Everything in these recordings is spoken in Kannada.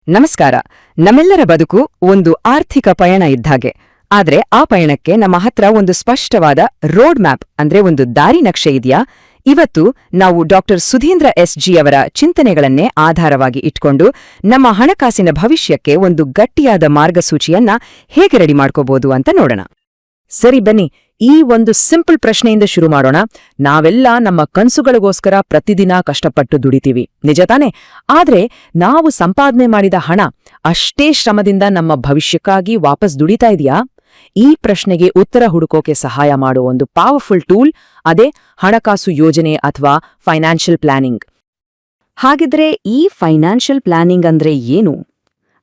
ನಮಸ್ಕಾರ. ನಮ್ಮೆಲ್ಲರ ಬದುಕು ಒಂದು ಆರ್ಥಿಕ ಪಯಣ ಇದ್ದಾಗೆ. ಆದ್ರೆ ಆ ಪಯಣಕ್ಕೆ ನಮ್ಮ ಹತ್ರ ಒಂದು ಸ್ಪಷ್ಟವಾದ ರೋಡ್ ಮ್ಯಾಪ್ ಅಂದ್ರೆ ಒಂದು ದಾರಿ ನಕ್ಷೆ ಇದೆಯಾ? ಇವತ್ತು ನಾವು ಡಾಕ್ಟರ್ ಸುಧೀಂದ್ರ ಎಸ್.ಜಿ. ಅವರ ಚಿಂತನೆಗಳನ್ನೇ ಆಧಾರವಾಗಿ ಇಟ್ಕೊಂಡು ನಮ್ಮ ಹಣಕಾಸಿನ ಭವಿಷ್ಯಕ್ಕೆ ಒಂದು ಗಟ್ಟಿಯಾದ ಮಾರ್ಗಸೂಚಿಯನ್ನ ಹೇಗೆ ರೆಡಿ ಮಾಡ್ಕೋಬಹುದು ಅಂತ ನೋಡೋಣ. ಸರಿ ಬನ್ನಿ, ಈ ಒಂದು ಸಿಂಪಲ್ ಪ್ರಶ್ನೆಯಿಂದ ಶುರು ಮಾಡೋಣ. ನಾವೆಲ್ಲ ನಮ್ಮ ಕನ್ಸುಗಳಿಗೋಸ್ಕರ ಪ್ರತಿದಿನ ಕಷ್ಟಪಟ್ಟು ದುಡಿತೀವಿ, ನಿಜ ತಾನೆ? ಆದ್ರೆ ನಾವು ಸಂಪಾದನೆ ಮಾಡಿದ ಹಣ ಅಷ್ಟೇ ಶ್ರಮದಿಂದ ನಮ್ಮ ಭವಿಷ್ಯಕ್ಕಾಗಿ ವಾಪಸ್ ದುಡಿತಾ ಇದೆಯಾ? ಈ ಪ್ರಶ್ನೆಗೆ ಉತ್ತರ ಹುಡುಕೋಕೆ ಸಹಾಯ ಮಾಡೋ ಒಂದು ಪವರ್ಫುಲ್ ಟೂಲ್ ಅದೇ ಹಣಕಾಸು ಯೋಜನೆ ಅಥವಾ ಫೈನಾನ್ಷಿಯಲ್ ಪ್ಲಾನಿಂಗ್. ಹಾಗಿದ್ರೆ ಈ ಫೈನಾನ್ಷಿಯಲ್ ಪ್ಲಾನಿಂಗ್ ಅಂದ್ರೆ ಏನು?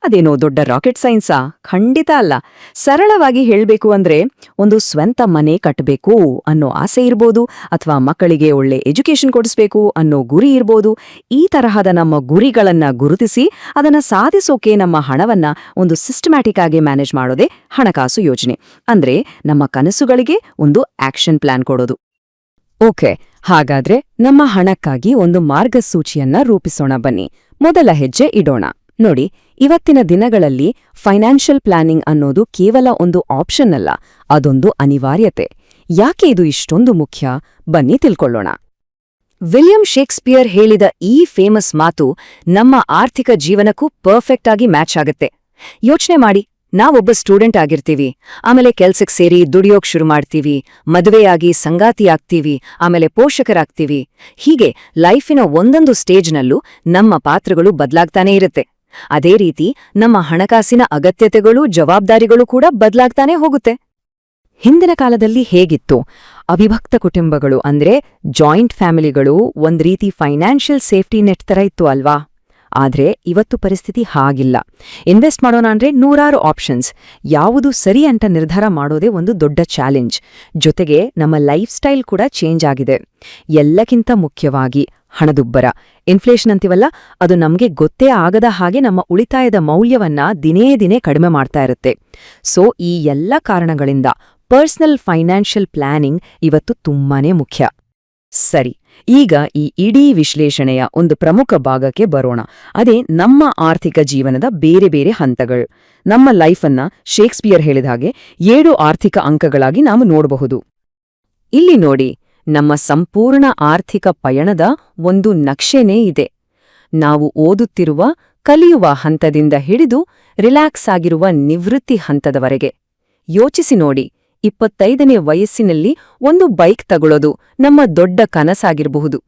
ಅದೇನೋ ದೊಡ್ಡ ರಾಕೆಟ್ ಸೈನ್ಸಾ? ಖಂಡಿತ ಅಲ್ಲ. ಸರಳವಾಗಿ ಹೇಳ್ಬೇಕು ಅಂದ್ರೆ ಒಂದು ಸ್ವಂತ ಮನೆ ಕಟ್ಟಬೇಕು ಅನ್ನೋ ಆಸೆ ಇರ್ಬೋದು, ಅಥವಾ ಮಕ್ಕಳಿಗೆ ಒಳ್ಳೆ ಎಜುಕೇಶನ್ ಕೊಡಿಸ್ಬೇಕು ಅನ್ನೋ ಗುರಿ ಇರ್ಬೋದು. ಈ ತರಹದ ನಮ್ಮ ಗುರಿಗಳನ್ನ ಗುರುತಿಸಿ ಅದನ್ನ ಸಾಧಿಸೋಕೆ ನಮ್ಮ ಹಣವನ್ನ ಒಂದು ಸಿಸ್ಟಮ್ಯಾಟಿಕ್ ಆಗಿ ಮ್ಯಾನೇಜ್ ಮಾಡೋದೇ ಹಣಕಾಸು ಯೋಜನೆ. ಅಂದ್ರೆ ನಮ್ಮ ಕನಸುಗಳಿಗೆ ಒಂದು ಆಕ್ಷನ್ ಪ್ಲಾನ್ ಕೊಡೋದು. ಓಕೆ, ಹಾಗಾದ್ರೆ ನಮ್ಮ ಹಣಕ್ಕಾಗಿ ಒಂದು ಮಾರ್ಗಸೂಚಿಯನ್ನ ರೂಪಿಸೋಣ ಬನ್ನಿ. ಮೊದಲ ಹೆಜ್ಜೆ ಇಡೋಣ. ನೋಡಿ, ಇವತ್ತಿನ ದಿನಗಳಲ್ಲಿ ಫೈನಾನ್ಷಿಯಲ್ ಪ್ಲಾನಿಂಗ್ ಅನ್ನೋದು ಕೇವಲ ಒಂದು ಆಪ್ಷನ್ ಅಲ್ಲ, ಅದೊಂದು ಅನಿವಾರ್ಯತೆ. ಯಾಕೆ ಇದು ಇಷ್ಟೊಂದು ಮುಖ್ಯ? ಬನ್ನಿ ತಿಳ್ಕೊಳ್ಳೋಣ. ವಿಲಿಯಂ ಶೇಕ್ಸ್ಪಿಯರ್ ಹೇಳಿದ ಈ ಫೇಮಸ್ ಮಾತು ನಮ್ಮ ಆರ್ಥಿಕ ಜೀವನಕ್ಕೂ ಪರ್ಫೆಕ್ಟ್ ಆಗಿ ಮ್ಯಾಚ್ ಆಗತ್ತೆ. ಯೋಚನೆ ಮಾಡಿ, ನಾವೊಬ್ಬ ಸ್ಟೂಡೆಂಟ್ ಆಗಿರ್ತೀವಿ, ಆಮೇಲೆ ಕೆಲ್ಸಕ್ಕೆ ಸೇರಿ ದುಡಿಯೋಕ್ ಶುರು ಮಾಡ್ತೀವಿ, ಮದುವೆಯಾಗಿ ಸಂಗಾತಿಯಾಗ್ತೀವಿ, ಆಮೇಲೆ ಪೋಷಕರಾಗ್ತೀವಿ. ಹೀಗೆ ಲೈಫಿನ ಒಂದೊಂದು ಸ್ಟೇಜ್ನಲ್ಲೂ ನಮ್ಮ ಪಾತ್ರಗಳು ಬದಲಾಗ್ತಾನೇ ಇರುತ್ತೆ. ಅದೇ ರೀತಿ ನಮ್ಮ ಹಣಕಾಸಿನ ಅಗತ್ಯತೆಗಳು, ಜವಾಬ್ದಾರಿಗಳು ಕೂಡ ಬದಲಾಗ್ತಾನೆ ಹೋಗುತ್ತೆ. ಹಿಂದಿನ ಕಾಲದಲ್ಲಿ ಹೇಗಿತ್ತು? ಅವಿಭಕ್ತ ಕುಟುಂಬಗಳು ಅಂದ್ರೆ ಜಾಯಿಂಟ್ ಫ್ಯಾಮಿಲಿಗಳು ಒಂದ್ ರೀತಿ ಫೈನಾನ್ಷಿಯಲ್ ಸೇಫ್ಟಿ ನೆಟ್ ತರ ಇತ್ತು ಅಲ್ವಾ? ಆದ್ರೆ ಇವತ್ತು ಪರಿಸ್ಥಿತಿ ಹಾಗಿಲ್ಲ. ಇನ್ವೆಸ್ಟ್ ಮಾಡೋಣ ಅಂದ್ರೆ ನೂರಾರು ಆಪ್ಷನ್ಸ್. ಯಾವುದು ಸರಿ ಅಂತ ನಿರ್ಧಾರ ಮಾಡೋದೇ ಒಂದು ದೊಡ್ಡ ಚಾಲೆಂಜ್. ಜೊತೆಗೆ ನಮ್ಮ ಲೈಫ್ ಸ್ಟೈಲ್ ಕೂಡ ಚೇಂಜ್ ಆಗಿದೆ. ಎಲ್ಲಕ್ಕಿಂತ ಮುಖ್ಯವಾಗಿ ಹಣದುಬ್ಬರ, ಇನ್ಫ್ಲೇಷನ್ ಅಂತೀವಲ್ಲ, ಅದು ನಮ್ಗೆ ಗೊತ್ತೇ ಆಗದ ಹಾಗೆ ನಮ್ಮ ಉಳಿತಾಯದ ಮೌಲ್ಯವನ್ನ ದಿನೇ ದಿನೇ ಕಡಿಮೆ ಮಾಡ್ತಾ ಇರುತ್ತೆ. ಸೊ ಈ ಎಲ್ಲ ಕಾರಣಗಳಿಂದ ಪರ್ಸನಲ್ ಫೈನಾನ್ಷಿಯಲ್ ಪ್ಲಾನಿಂಗ್ ಇವತ್ತು ತುಂಬಾನೇ ಮುಖ್ಯ. ಸರಿ, ಈಗ ಈ ಇಡೀ ವಿಶ್ಲೇಷಣೆಯ ಒಂದು ಪ್ರಮುಖ ಭಾಗಕ್ಕೆ ಬರೋಣ. ಅದೇ ನಮ್ಮ ಆರ್ಥಿಕ ಜೀವನದ ಬೇರೆ ಬೇರೆ ಹಂತಗಳು. ನಮ್ಮ ಲೈಫನ್ನ ಶೇಕ್ಸ್ಪಿಯರ್ ಹೇಳಿದ ಹಾಗೆ 7 ಆರ್ಥಿಕ ಅಂಕಗಳಾಗಿ ನಾವು ನೋಡಬಹುದು. ಇಲ್ಲಿ ನೋಡಿ, ನಮ್ಮ ಸಂಪೂರ್ಣ ಆರ್ಥಿಕ ಪಯಣದ ಒಂದು ನಕ್ಷೆನೇ ಇದೆ. ನಾವು ಓದುತ್ತಿರುವ, ಕಲಿಯುವ ಹಂತದಿಂದ ಹಿಡಿದು ರಿಲ್ಯಾಕ್ಸ್ ಆಗಿರುವ ನಿವೃತ್ತಿ ಹಂತದವರೆಗೆ. ಯೋಚಿಸಿ ನೋಡಿ, 25ನೇ ವಯಸ್ಸಿನಲ್ಲಿ ಒಂದು ಬೈಕ್ ತಗೊಳ್ಳೋದು ನಮ್ಮ ದೊಡ್ಡ ಕನಸಾಗಿರಬಹುದು.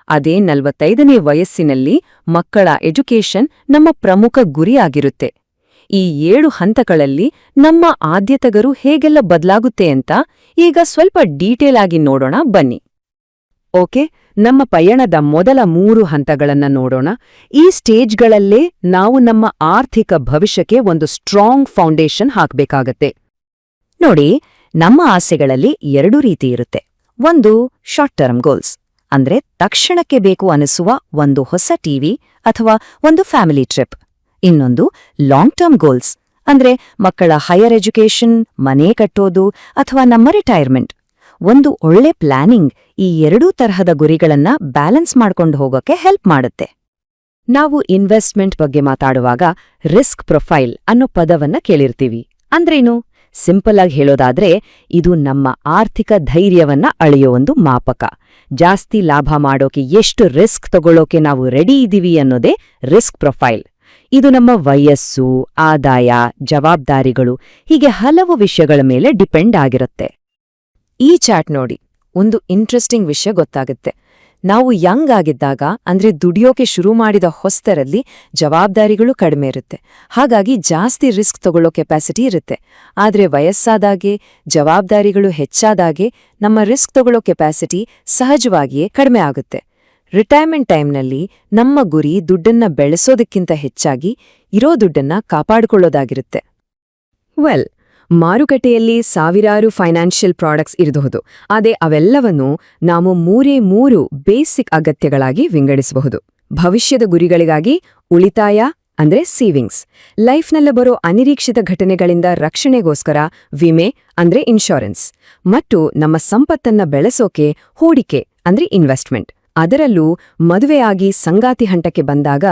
ಅದೇ 45ನೇ ವಯಸ್ಸಿನಲ್ಲಿ ಮಕ್ಕಳ ಎಜುಕೇಷನ್ ನಮ್ಮ ಪ್ರಮುಖ ಗುರಿಯಾಗಿರುತ್ತೆ. ಈ 7 ಹಂತಗಳಲ್ಲಿ ನಮ್ಮ ಆದ್ಯತೆಗಳು ಹೇಗೆಲ್ಲ ಬದಲಾಗುತ್ತೆ ಅಂತ ಈಗ ಸ್ವಲ್ಪ ಡೀಟೇಲ್ ಆಗಿ ನೋಡೋಣ ಬನ್ನಿ. ಓಕೆ, ನಮ್ಮ ಪಯಣದ ಮೊದಲ 3 ಹಂತಗಳನ್ನ ನೋಡೋಣ. ಈ ಸ್ಟೇಜ್ಗಳಲ್ಲೇ ನಾವು ನಮ್ಮ ಆರ್ಥಿಕ ಭವಿಷ್ಯಕ್ಕೆ ಒಂದು ಸ್ಟ್ರಾಂಗ್ ಫೌಂಡೇಶನ್ ಹಾಕಬೇಕಾಗತ್ತೆ. ನೋಡಿ, ನಮ್ಮ ಆಸೆಗಳಲ್ಲಿ 2 ರೀತಿ ಇರುತ್ತೆ. ಒಂದು ಶಾರ್ಟ್ ಟರ್ಮ್ ಗೋಲ್ಸ್, ಅಂದ್ರೆ ತಕ್ಷಣಕ್ಕೆ ಬೇಕು ಅನಿಸುವ ಒಂದು ಹೊಸ ಟಿವಿ ಅಥವಾ ಒಂದು ಫ್ಯಾಮಿಲಿ ಟ್ರಿಪ್. ಇನ್ನೊಂದು ಲಾಂಗ್ ಟರ್ಮ್ ಗೋಲ್ಸ್, ಅಂದ್ರೆ ಮಕ್ಕಳ ಹೈಯರ್ ಎಜುಕೇಷನ್, ಮನೆ ಕಟ್ಟೋದು ಅಥವಾ ನಮ್ಮ ರಿಟೈರ್ಮೆಂಟ್. ಒಂದು ಒಳ್ಳೆ ಪ್ಲಾನಿಂಗ್ ಈ 2 ತರಹದ ಗುರಿಗಳನ್ನ ಬ್ಯಾಲೆನ್ಸ್ ಮಾಡ್ಕೊಂಡು ಹೋಗೋಕೆ ಹೆಲ್ಪ್ ಮಾಡುತ್ತೆ. ನಾವು ಇನ್ವೆಸ್ಟ್ಮೆಂಟ್ ಬಗ್ಗೆ ಮಾತಾಡುವಾಗ ರಿಸ್ಕ್ ಪ್ರೊಫೈಲ್ ಅನ್ನೋ ಪದವನ್ನ ಕೇಳಿರ್ತೀವಿ. ಅಂದ್ರೇನು? ಸಿಂಪಲ್ ಆಗಿ ಹೇಳೋದಾದ್ರೆ, ಇದು ನಮ್ಮ ಆರ್ಥಿಕ ಧೈರ್ಯವನ್ನ ಅಳೆಯೋ ಒಂದು ಮಾಪಕ. ಜಾಸ್ತಿ ಲಾಭ ಮಾಡೋಕೆ ಎಷ್ಟು ರಿಸ್ಕ್ ತಗೊಳ್ಳೋಕೆ ನಾವು ರೆಡಿ ಇದೀವಿ ಅನ್ನೋದೇ ರಿಸ್ಕ್ ಪ್ರೊಫೈಲ್. ಇದು ನಮ್ಮ ವಯಸ್ಸು, ಆದಾಯ, ಜವಾಬ್ದಾರಿಗಳು, ಹೀಗೆ ಹಲವು ವಿಷಯಗಳ ಮೇಲೆ ಡಿಪೆಂಡ್ ಆಗಿರುತ್ತೆ. ಈ ಚಾರ್ಟ್ ನೋಡಿ, ಒಂದು ಇಂಟ್ರೆಸ್ಟಿಂಗ್ ವಿಷಯ ಗೊತ್ತಾಗುತ್ತೆ. ನಾವು ಯಂಗ್ ಆಗಿದ್ದಾಗ, ಅಂದ್ರೆ ದುಡಿಯೋಕೆ ಶುರು ಮಾಡಿದ ಹೊಸ್ತರಲ್ಲಿ ಜವಾಬ್ದಾರಿಗಳು ಕಡಿಮೆ ಇರುತ್ತೆ. ಹಾಗಾಗಿ ಜಾಸ್ತಿ ರಿಸ್ಕ್ ತಗೊಳ್ಳೋ ಕೆಪಾಸಿಟಿ ಇರುತ್ತೆ. ಆದ್ರೆ ವಯಸ್ಸಾದಾಗೆ, ಜವಾಬ್ದಾರಿಗಳು ಹೆಚ್ಚಾದಾಗೆ ನಮ್ಮ ರಿಸ್ಕ್ ತಗೊಳ್ಳೋ ಕೆಪಾಸಿಟಿ ಸಹಜವಾಗಿಯೇ ಕಡಿಮೆ ಆಗುತ್ತೆ. ರಿಟೈರ್ಮೆಂಟ್ ಟೈಮ್ನಲ್ಲಿ ನಮ್ಮ ಗುರಿ ದುಡ್ಡನ್ನ ಬೆಳೆಸೋದಕ್ಕಿಂತ ಹೆಚ್ಚಾಗಿ ಇರೋ ದುಡ್ಡನ್ನ ಕಾಪಾಡಿಕೊಳ್ಳೋದಾಗಿರುತ್ತೆ. ವೆಲ್, ಮಾರುಕಟ್ಟೆಯಲ್ಲಿ ಸಾವಿರಾರು ಫೈನಾನ್ಷಿಯಲ್ ಪ್ರಾಡಕ್ಟ್ಸ್ ಇರಬಹುದು. ಆದರೆ ಅವೆಲ್ಲವನ್ನೂ ನಾವು 3 ಬೇಸಿಕ್ ಅಗತ್ಯಗಳಾಗಿ ವಿಂಗಡಿಸಬಹುದು. ಭವಿಷ್ಯದ ಗುರಿಗಳಿಗಾಗಿ ಉಳಿತಾಯ ಅಂದ್ರೆ ಸೇವಿಂಗ್ಸ್, ಲೈಫ್ನಲ್ಲಿ ಬರೋ ಅನಿರೀಕ್ಷಿತ ಘಟನೆಗಳಿಂದ ರಕ್ಷಣೆಗೋಸ್ಕರ ವಿಮೆ ಅಂದ್ರೆ ಇನ್ಶೂರೆನ್ಸ್, ಮತ್ತು ನಮ್ಮ ಸಂಪತ್ತನ್ನ ಬೆಳೆಸೋಕೆ ಹೂಡಿಕೆ ಅಂದ್ರೆ ಇನ್ವೆಸ್ಟ್ಮೆಂಟ್ ಅದರಲ್ಲೂ ಮದುವೆಯಾಗಿ ಸಂಗಾತಿ ಹಂತಕ್ಕೆ ಬಂದಾಗ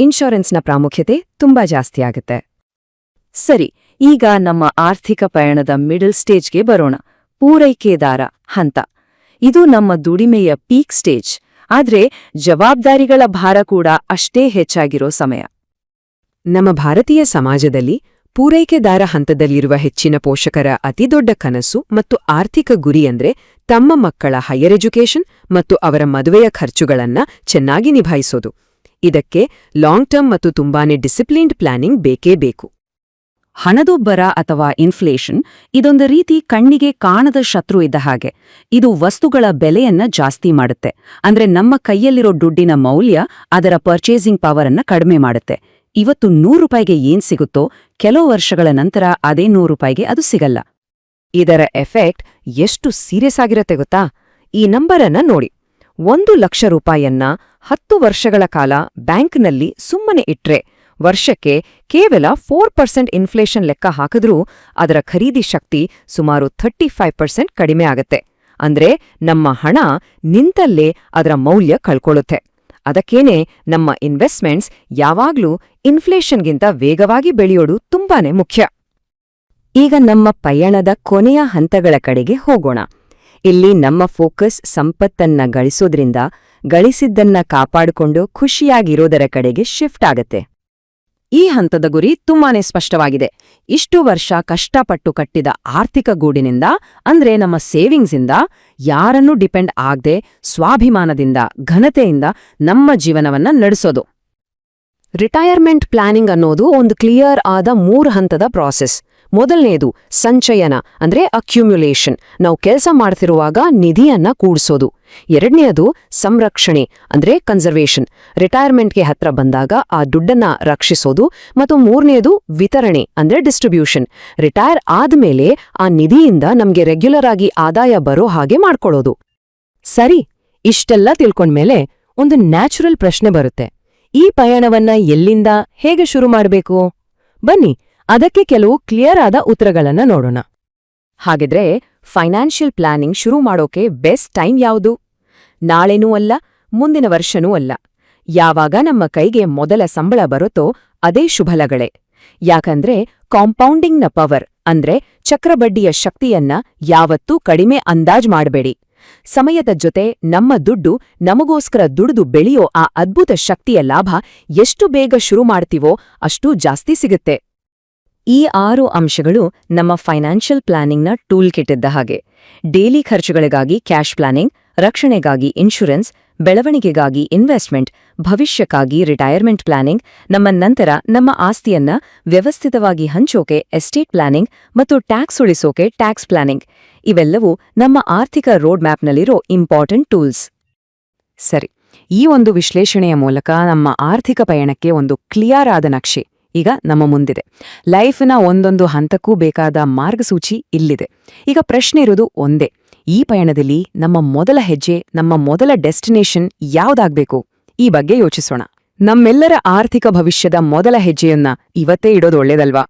ಇನ್ಶೂರೆನ್ಸ್ನ ಪ್ರಾಮುಖ್ಯತೆ ತುಂಬಾ ಜಾಸ್ತಿ ಆಗುತ್ತೆ. ಸರಿ, ಈಗ ನಮ್ಮ ಆರ್ಥಿಕ ಪಯಣದ ಮಿಡಲ್ ಸ್ಟೇಜ್ಗೆ ಬರೋಣ. ಪೂರೈಕೆದಾರ ಹಂತ. ಇದು ನಮ್ಮ ದುಡಿಮೆಯ ಪೀಕ್ ಸ್ಟೇಜ್. ಆದ್ರೆ ಜವಾಬ್ದಾರಿಗಳ ಭಾರ ಕೂಡ ಅಷ್ಟೇ ಹೆಚ್ಚಾಗಿರೋ ಸಮಯ. ನಮ್ಮ ಭಾರತೀಯ ಸಮಾಜದಲ್ಲಿ ಪೂರೈಕೆದಾರ ಹಂತದಲ್ಲಿರುವ ಹೆಚ್ಚಿನ ಪೋಷಕರ ಅತಿದೊಡ್ಡ ಕನಸು ಮತ್ತು ಆರ್ಥಿಕ ಗುರಿ ಅಂದ್ರೆ ತಮ್ಮ ಮಕ್ಕಳ ಹೈಯರ್ ಎಜುಕೇಷನ್ ಮತ್ತು ಅವರ ಮದುವೆಯ ಖರ್ಚುಗಳನ್ನ ಚೆನ್ನಾಗಿ ನಿಭಾಯಿಸೋದು. ಇದಕ್ಕೆ ಲಾಂಗ್ ಟರ್ಮ್ ಮತ್ತು ತುಂಬಾನೇ ಡಿಸಿಪ್ಲಿನ್ಡ್ ಪ್ಲಾನಿಂಗ್ ಬೇಕೇ ಬೇಕು. ಹಣದುಬ್ಬರ ಅಥವಾ ಇನ್ಫ್ಲೇಷನ್ ಇದೊಂದು ರೀತಿ ಕಣ್ಣಿಗೆ ಕಾಣದ ಶತ್ರು ಇದ್ದ ಹಾಗೆ. ಇದು ವಸ್ತುಗಳ ಬೆಲೆಯನ್ನ ಜಾಸ್ತಿ ಮಾಡುತ್ತೆ. ಅಂದ್ರೆ ನಮ್ಮ ಕೈಯಲ್ಲಿರೋ ದುಡ್ಡಿನ ಮೌಲ್ಯ ಅದರ ಪರ್ಚೇಸಿಂಗ್ ಪವರ್ ಅನ್ನ ಕಡಿಮೆ ಮಾಡುತ್ತೆ. ಇವತ್ತು 100 ರೂಪಾಯಿಗೆ ಏನ್ ಸಿಗುತ್ತೋ ಕೆಲವು ವರ್ಷಗಳ ನಂತರ ಅದೇ 100 ರೂಪಾಯಿಗೆ ಅದು ಸಿಗಲ್ಲ. ಇದರ ಎಫೆಕ್ಟ್ ಎಷ್ಟು ಸೀರಿಯಸ್ ಆಗಿರತ್ತೆ ಗೊತ್ತಾ? ಈ ನಂಬರನ್ನ ನೋಡಿ. 1 ಲಕ್ಷ ರೂಪಾಯನ್ನ 10 ವರ್ಷಗಳ ಕಾಲ ಬ್ಯಾಂಕ್ನಲ್ಲಿ ಸುಮ್ಮನೆ ಇಟ್ರೆ ವರ್ಷಕ್ಕೆ ಕೇವಲ 4% ಇನ್ಫ್ಲೇಷನ್ ಲೆಕ್ಕ ಹಾಕಿದ್ರೂ ಅದರ ಖರೀದಿ ಶಕ್ತಿ ಸುಮಾರು 35% ಕಡಿಮೆ ಆಗತ್ತೆ. ಅಂದ್ರೆ ನಮ್ಮ ಹಣ ನಿಂತಲ್ಲೇ ಅದರ ಮೌಲ್ಯ ಕಳ್ಕೊಳ್ಳುತ್ತೆ. ಅದಕ್ಕೇನೆ ನಮ್ಮ ಇನ್ವೆಸ್ಟ್ಮೆಂಟ್ಸ್ ಯಾವಾಗ್ಲೂ ಇನ್ಫ್ಲೇಷನ್ಗಿಂತ ವೇಗವಾಗಿ ಬೆಳೆಯೋದು ತುಂಬಾನೇ ಮುಖ್ಯ. ಈಗ ನಮ್ಮ ಪಯಣದ ಕೊನೆಯ ಹಂತಗಳ ಕಡೆಗೆ ಹೋಗೋಣ. ಇಲ್ಲಿ ನಮ್ಮ ಫೋಕಸ್ ಸಂಪತ್ತನ್ನ ಗಳಿಸೋದ್ರಿಂದ ಗಳಿಸಿದ್ದನ್ನ ಕಾಪಾಡಿಕೊಂಡು ಖುಷಿಯಾಗಿರೋದರ ಕಡೆಗೆ ಶಿಫ್ಟ್ ಆಗತ್ತೆ. ಈ ಹಂತದ ಗುರಿ ತುಂಬಾನೇ ಸ್ಪಷ್ಟವಾಗಿದೆ. ಇಷ್ಟು ವರ್ಷ ಕಷ್ಟಪಟ್ಟು ಕಟ್ಟಿದ ಆರ್ಥಿಕ ಗೂಡಿನಿಂದ, ಅಂದ್ರೆ ನಮ್ಮ ಸೇವಿಂಗ್ಸಿಂದ, ಯಾರನ್ನೂ ಡಿಪೆಂಡ್ ಆಗದೆ ಸ್ವಾಭಿಮಾನದಿಂದ, ಘನತೆಯಿಂದ ನಮ್ಮ ಜೀವನವನ್ನ ನಡೆಸೋದು. ರಿಟೈರ್ಮೆಂಟ್ ಪ್ಲಾನಿಂಗ್ ಅನ್ನೋದು ಒಂದು ಕ್ಲಿಯರ್ ಆದ 3 ಹಂತದ ಪ್ರಾಸೆಸ್. ಮೊದಲನೇದು ಸಂಚಯನ, ಅಂದ್ರೆ ಅಕ್ಯುಮ್ಯುಲೇಷನ್, ನಾವು ಕೆಲಸ ಮಾಡ್ತಿರುವಾಗ ನಿಧಿಯನ್ನ ಕೂಡ್ಸೋದು. ಎರಡನೆಯದು ಸಂರಕ್ಷಣೆ, ಅಂದ್ರೆ ಕನ್ಸರ್ವೇಷನ್, ರಿಟೈರ್ಮೆಂಟ್ಗೆ ಹತ್ರ ಬಂದಾಗ ಆ ದುಡ್ಡನ್ನ ರಕ್ಷಿಸೋದು. ಮತ್ತು ಮೂರನೆಯದು ವಿತರಣೆ, ಅಂದ್ರೆ ಡಿಸ್ಟ್ರಿಬ್ಯೂಷನ್, ರಿಟೈರ್ ಆದ್ಮೇಲೆ ಆ ನಿಧಿಯಿಂದ ನಮ್ಗೆ ರೆಗ್ಯುಲರ್ ಆಗಿ ಆದಾಯ ಬರೋ ಹಾಗೆ ಮಾಡ್ಕೊಳ್ಳೋದು. ಸರಿ, ಇಷ್ಟೆಲ್ಲ ತಿಳ್ಕೊಂಡ್ಮೇಲೆ ಒಂದು ನ್ಯಾಚುರಲ್ ಪ್ರಶ್ನೆ ಬರುತ್ತೆ. ಈ ಪಯಣವನ್ನ ಎಲ್ಲಿಂದ ಹೇಗೆ ಶುರು ಮಾಡಬೇಕು? ಬನ್ನಿ, ಅದಕ್ಕೆ ಕೆಲವು ಕ್ಲಿಯರ್ ಆದ ಉತ್ತರಗಳನ್ನ ನೋಡೋಣ. ಹಾಗಿದ್ರೆ ಫೈನಾನ್ಷಿಯಲ್ ಪ್ಲಾನಿಂಗ್ ಶುರು ಮಾಡೋಕೆ ಬೆಸ್ಟ್ ಟೈಮ್ ಯಾವುದು? ನಾಳೆನೂ ಅಲ್ಲ, ಮುಂದಿನ ವರ್ಷನೂ ಅಲ್ಲ. ಯಾವಾಗ ನಮ್ಮ ಕೈಗೆ ಮೊದಲ ಸಂಬಳ ಬರುತ್ತೋ ಅದೇ ಶುಭಲಗಳೇ. ಯಾಕಂದ್ರೆ ಕಾಂಪೌಂಡಿಂಗ್ನ ಪವರ್, ಅಂದ್ರೆ ಚಕ್ರಬಡ್ಡಿಯ ಶಕ್ತಿಯನ್ನ ಯಾವತ್ತೂ ಕಡಿಮೆ ಅಂದಾಜ್ ಮಾಡಬೇಡಿ. ಸಮಯದ ಜೊತೆ ನಮ್ಮ ದುಡ್ಡು ನಮಗೋಸ್ಕರ ದುಡಿದು ಬೆಳೆಯೋ ಆ ಅದ್ಭುತ ಶಕ್ತಿಯ ಲಾಭ ಎಷ್ಟು ಬೇಗ ಶುರು ಮಾಡ್ತೀವೋ ಅಷ್ಟೂ ಜಾಸ್ತಿ ಸಿಗುತ್ತೆ. ಈ 6 ಅಂಶಗಳು ನಮ್ಮ ಫೈನಾನ್ಷಿಯಲ್ ಪ್ಲಾನಿಂಗ್ನ ಟೂಲ್ ಕಿಟ್ ಇದ್ದ ಹಾಗೆ. ಡೈಲಿ ಖರ್ಚುಗಳಿಗಾಗಿ ಕ್ಯಾಶ್ ಪ್ಲಾನಿಂಗ್, ರಕ್ಷಣೆಗಾಗಿ ಇನ್ಶೂರೆನ್ಸ್, ಬೆಳವಣಿಗೆಗಾಗಿ ಇನ್ವೆಸ್ಟ್ಮೆಂಟ್, ಭವಿಷ್ಯಕ್ಕಾಗಿ ರಿಟೈರ್ಮೆಂಟ್ ಪ್ಲಾನಿಂಗ್, ನಮ್ಮ ನಂತರ ನಮ್ಮ ಆಸ್ತಿಯನ್ನ ವ್ಯವಸ್ಥಿತವಾಗಿ ಹಂಚೋಕೆ ಎಸ್ಟೇಟ್ ಪ್ಲಾನಿಂಗ್ ಮತ್ತು ಟ್ಯಾಕ್ಸ್ ಉಳಿಸೋಕೆ ಟ್ಯಾಕ್ಸ್ ಪ್ಲಾನಿಂಗ್. ಇವೆಲ್ಲವೂ ನಮ್ಮ ಆರ್ಥಿಕ ರೋಡ್ ಮ್ಯಾಪ್ನಲ್ಲಿರೋ ಇಂಪಾರ್ಟೆಂಟ್ ಟೂಲ್ಸ್. ಸರಿ, ಈ ಒಂದು ವಿಶ್ಲೇಷಣೆಯ ಮೂಲಕ ನಮ್ಮ ಆರ್ಥಿಕ ಪಯಣಕ್ಕೆ ಒಂದು ಕ್ಲಿಯರ್ ಆದ ನಕ್ಷೆ ಈಗ ನಮ್ಮ ಮುಂದಿದೆ. ಲೈಫ್ನ ಒಂದೊಂದು ಹಂತಕ್ಕೂ ಬೇಕಾದ ಮಾರ್ಗಸೂಚಿ ಇಲ್ಲಿದೆ. ಈಗ ಪ್ರಶ್ನೆ ಇರೋದು ಒಂದೇ. ಈ ಪಯಣದಲ್ಲಿ ನಮ್ಮ ಮೊದಲ ಹೆಜ್ಜೆ, ನಮ್ಮ ಮೊದಲ ಡೆಸ್ಟಿನೇಷನ್ ಯಾವ್ದಾಗ್ಬೇಕು? ಈ ಬಗ್ಗೆ ಯೋಚಿಸೋಣ. ನಮ್ಮೆಲ್ಲರ ಆರ್ಥಿಕ ಭವಿಷ್ಯದ ಮೊದಲ ಹೆಜ್ಜೆಯನ್ನ ಇವತ್ತೇ ಇಡೋದು ಒಳ್ಳೇದಲ್ವಾ?